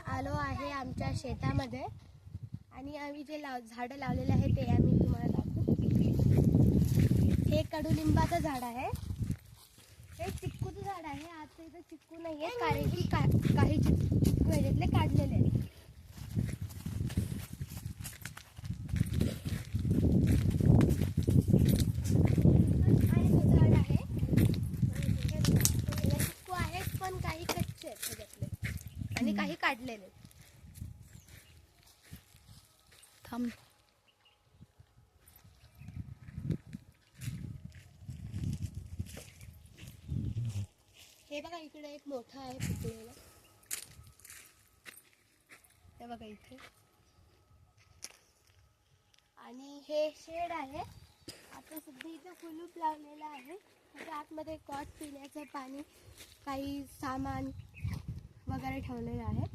आलो आहे आमच्या शेतामध्ये आणि आम्ही जे झाडं लावलेले आहे ते आम्ही तुम्हाला दाखवू. हे कडुलिंबाचं झाड आहे, हे चिक्कूचं झाड आहे. आता इथं चिक्कू नाही आहे कारण की काही चिक्कू ह्याच्यातले काढलेले आहेत. झाड आहे, चिक्कू आहेत पण काही कच्चे आहेत ह्याच्यातले आणि काही काढलेले. थांब. हे बघा इकडे एक मोठा आहे पिकलेला, हे बघा इथे. आणि हे शेड आहे, आता सध्या इथं कुलूप लावलेलं आहे. त्याच्या आतमध्ये कॉट, पिण्याचं पाणी, काही सामान वगैरे ठेवलेलं आहे.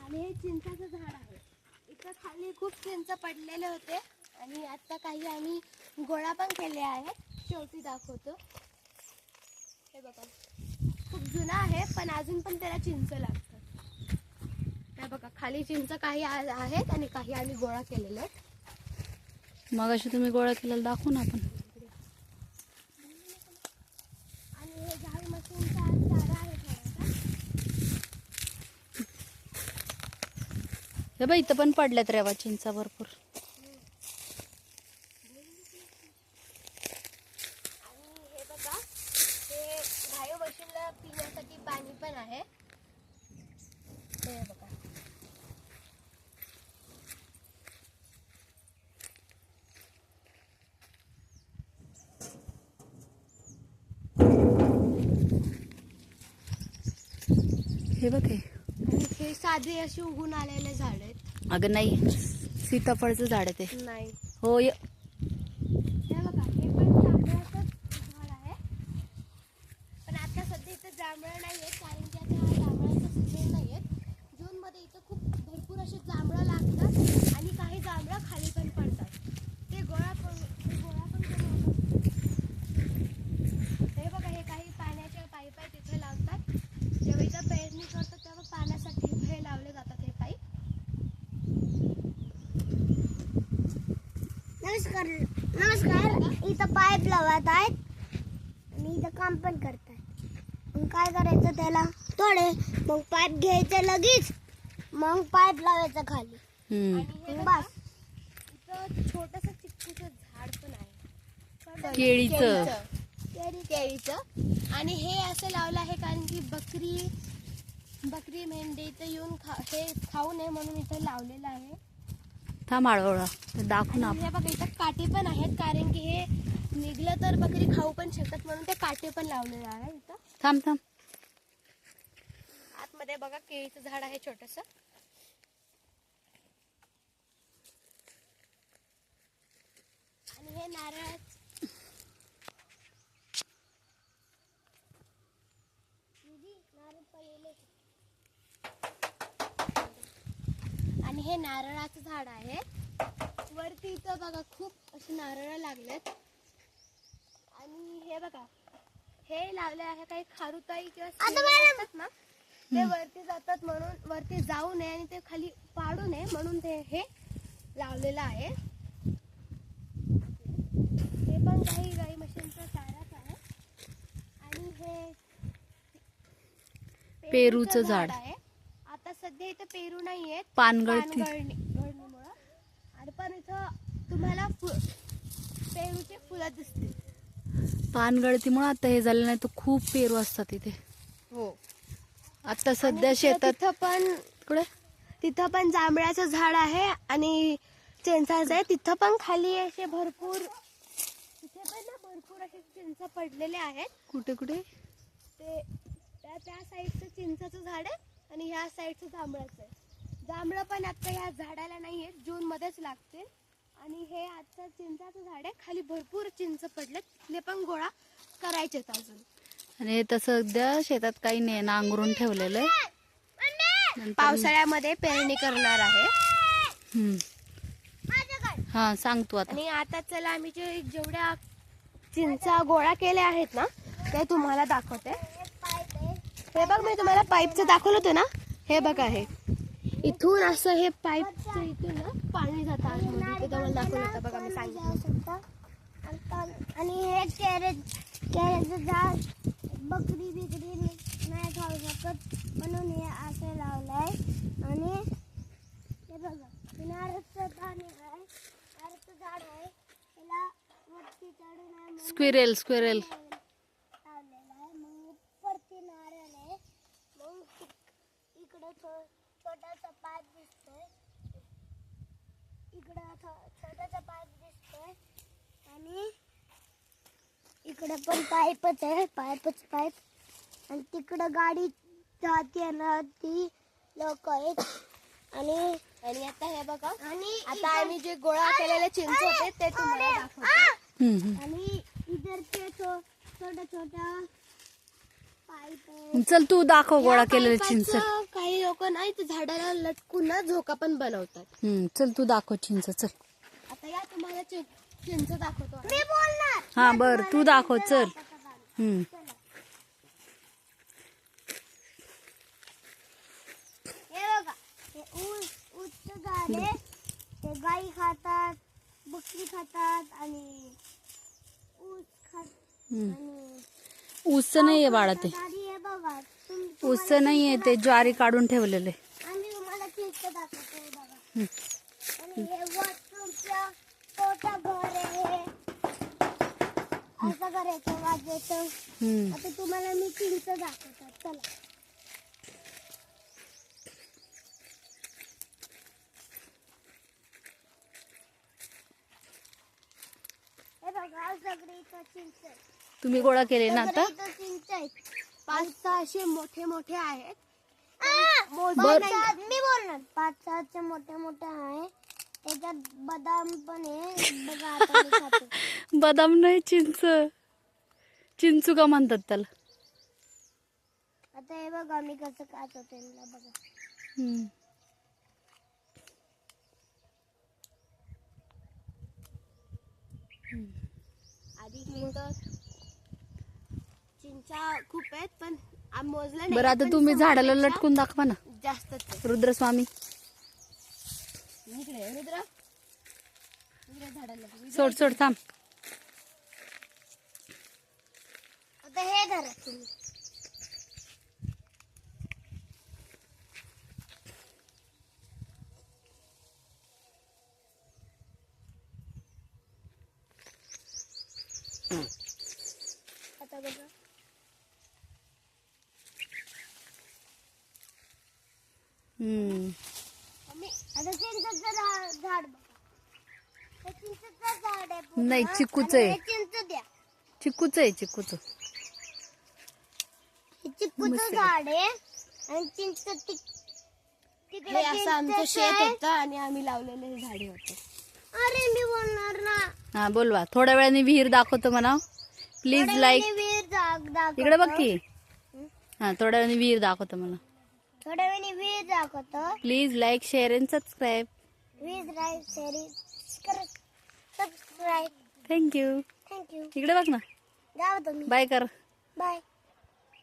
आणि हे चिंचाचं झाड आहे. इथं खाली खूप चिंच पडलेले होते आणि आता काही आम्ही गोळा पण केले आहे. शेवटी दाखवतो. हे बघा खूप जुना आहे पण अजून पण त्याला चिंच लागतात. हे बघा खाली चिंच काही आहेत आणि काही आम्ही गोळा केलेले आहेत. मग अशी तुम्ही गोळा केलेला दाखवू ना आपण. आणि हे झाड मशीनचा चारा आहे थोडासा. हे बघ इथं पण पडल्यात रेवा चिंचा भरपूर. आणि हे बघा हे गाय मशीनला पिण्यासाठी पाणी पण आहे. हे बघा हे बघ हे साधे असे उगून आलेले झाड आहेत. अगं नाही, सीताफळचं झाड आहे ते. नाही हो हे बघा हे पण जांभळाचं झाड आहे. पण आता सध्या इथं जांभळं नाही आहेत कारण की आता जांभळाचं सीझन नाही आहेत. जूनमध्ये इथं खूप भरपूर असे जांभळं लागतात आणि काही जांभळं खाली पण पडतात. ते गोळा पण करून हे बघा हे काही पाण्याच्या पाईप आहे तिथे लावतात. जेव्हा इथं पेरणी करतात तेव्हा पाण्यासाठी हे लावले जातात हे पाईप. नमस्कार. इथं पाईप लावत आहेत आणि इथं काम पण करतात. मग काय करायचं त्याला थोडे, मग पाईप घ्यायचं लगेच, मग पाईप लावायचं खाली. आणि हे बस. इथं छोटंसं चिक्कूचं झाड पण आहे, केळीचं. केळीचं. आणि हे असं लावलं आहे कारण की बकरी मेंढी इथं येऊन हे खाऊ नये म्हणून इथं लावलेलं आहे. थांब हळूहळू दाखवू ना आणि आपण. हे बघा इथं काटे पण आहेत कारण की हे निघलं तर बकरी खाऊ पण शकतात म्हणून ते काटे पण लावलेले आहे इथं. थांब थांब. आतमध्ये बघा केळीचं झाड आहे छोटंसं. आणि हे नारळ आणि हे नारळाचं झाड आहे. वरती इथं बघा खूप असे नारळ लागलेत. आणि हे बघा हे लावले आहे काही खारुताई किंवा असतात ना, ते वरती जातात म्हणून, वरती जाऊ नये आणि ते खाली पाडू नये म्हणून ते हे लावलेलं आहे. हे पण काही गाई म्हशींचा चाराच आहे. आणि हे पेरूचं झाड आहे. आता सध्या इथं पेरू नाही आहेत पानगळती. गळणीमुळं. आणि पण इथं तुम्हाला पेरूचे फुलं दिसतील. पानगळतीमुळे आता हे झालं, नाही तर खूप पेरू असतात इथे. हो आता सध्या शेतात तिथं पण जांभळाचं झाड आहे आणि चिंचाचं आहे. तिथं पण खाली असे भरपूर, तिथे पण ना भरपूर असे चिंच पडलेले आहेत. कुठे कुठे? ते त्या साईडचं चिंचाचं झाड आहे आणि ह्या साईडचं जांभळाचं आहे. जांभळं पण आता ह्या झाडाला नाही आहेत, जून मध्येच लागतील. आणि हे आता चिंचाचं झाड आहे, खाली भरपूर चिंच पडलेत, तिथले पण गोळा करायचेत अजून. आणि हे तर सध्या शेतात काही नाही, नांगरून ठेवलेलं आहे. पावसाळ्यामध्ये पेरणी करणार आहे. हा सांग तू आता. आणि आता चला आम्ही जेवढ्या चिंचा गोळा केल्या आहेत ना ते तुम्हाला दाखवते. हे बघ मी तुम्हाला पाईपचं दाखवलं होतं ना, हे बघा हे इथून असं हे पाईपचं इथून ना पाणी जातं आतमध्ये. ते तुम्हाला दाखवलं होतं बघा मी सांगितलं. आणि हे केळ्याचं झाड बकरी बिकरी नाही खाऊ शकत म्हणून हे असं लावलंय. आणि हे बघा नारळाचं झाड आहे, नारळाचं झाड आहे, त्याला वरती चढू नये म्हणून स्क्विरेल लावलेलं आहे. मग वरती नारळ आहे. मग इकडं छोटासा पाईप दिसतोय, इकडं छोटासा पाईप दिसतोय आणि इकडे पण पाईपच आहे, पाईप. आणि तिकडं गाडी जाते ना, ती लोक आहेत. आणि आता हे बघा, आणि आता आम्ही जे गोळा केलेले चिंच होते ते तुम्हाला दाखवतो. आणि इधरचे छोटा पाईप आहे. चल तू दाखव गोळा या केलेले चिंच. पाईपाचं काही लोक नाही ते झाडाला लटकून ना झोका पण बनवतात. चल तू दाखव चिंच. चल आता या तुम्हाला चिंच दाखवतो आम्ही. मी बोलणार. हा बर तू दाखव. चल. हे बघा, हे ऊसचं झाड आहे. ते गाई खातात, बकरी खातात आणि ऊस खात आणि ऊसचं नाहीये बाळा ते. आणि हे बघा ऊसचं नाहीये ते, ज्वारी काढून ठेवलेले. आम्ही तुम्हाला चिंच दाखवतो. हे बघा आणि हे वॉशरूमचं छोटं घर आहे. असं करायचं वाजायचं. आता तुम्हाला मी चिंच दाखवतात. चला. हे बघा सगळे इथं चिंच आहे. तुम्ही गोळा केले ना आता. सगळे इथं चिंच आहेत. 5-6 असे मोठे मोठे आहेत. बर. मी बोलणार 5-6 मोठे आहे. त्याच्यात बदाम पण आहे. बघा आता मी खाते. बदाम नाही, चिंच. चिंचू का म्हणतात त्याला. आता हे बघा मी कसं खातो त्यांना बघा. आधी चिंचा खूप आहेत पण आम्ही मोजलं नाही. बरं आता पण तुम्ही झाडाला 6 लटकून दाखवा ना. जास्तच आहे. रुद्रस्वामी इकडे रुद्र झाडाला सोड थांब. आता हे धरा तुम्ही. आता बघा आता चिंचेचं झाड बघा. हे चिंचेचं झाड आहे पूर्ण. नाही, चिकूचं आणि आहे. हे चिंच द्या. चिकूच आहे, चिकूच. हे चिकूचं झाड आहे आणि चिंच तिकडे हे असं आमचं चिंचेचं शेत आहे. होतं आणि आम्ही लावलेले हे झाडे होते. अरे मी बोलणार ना. हा बोलवा. थोड्या वेळाने विहीर दाखवतो म्हणा. प्लीज थोड्या लाईक. वेळाने विहीर दाखवतो. इकडे बघ की. हा थोड्या वेळाने विहीर दाखवतो मला. थोड्या वेळाने विहीर दाखवतो. Please like, share and subscribe. Please like, share, subscribe. Thank you. Thank you. इकडे बघ ना. जाऊ तुम्ही. बाय कर. Bye.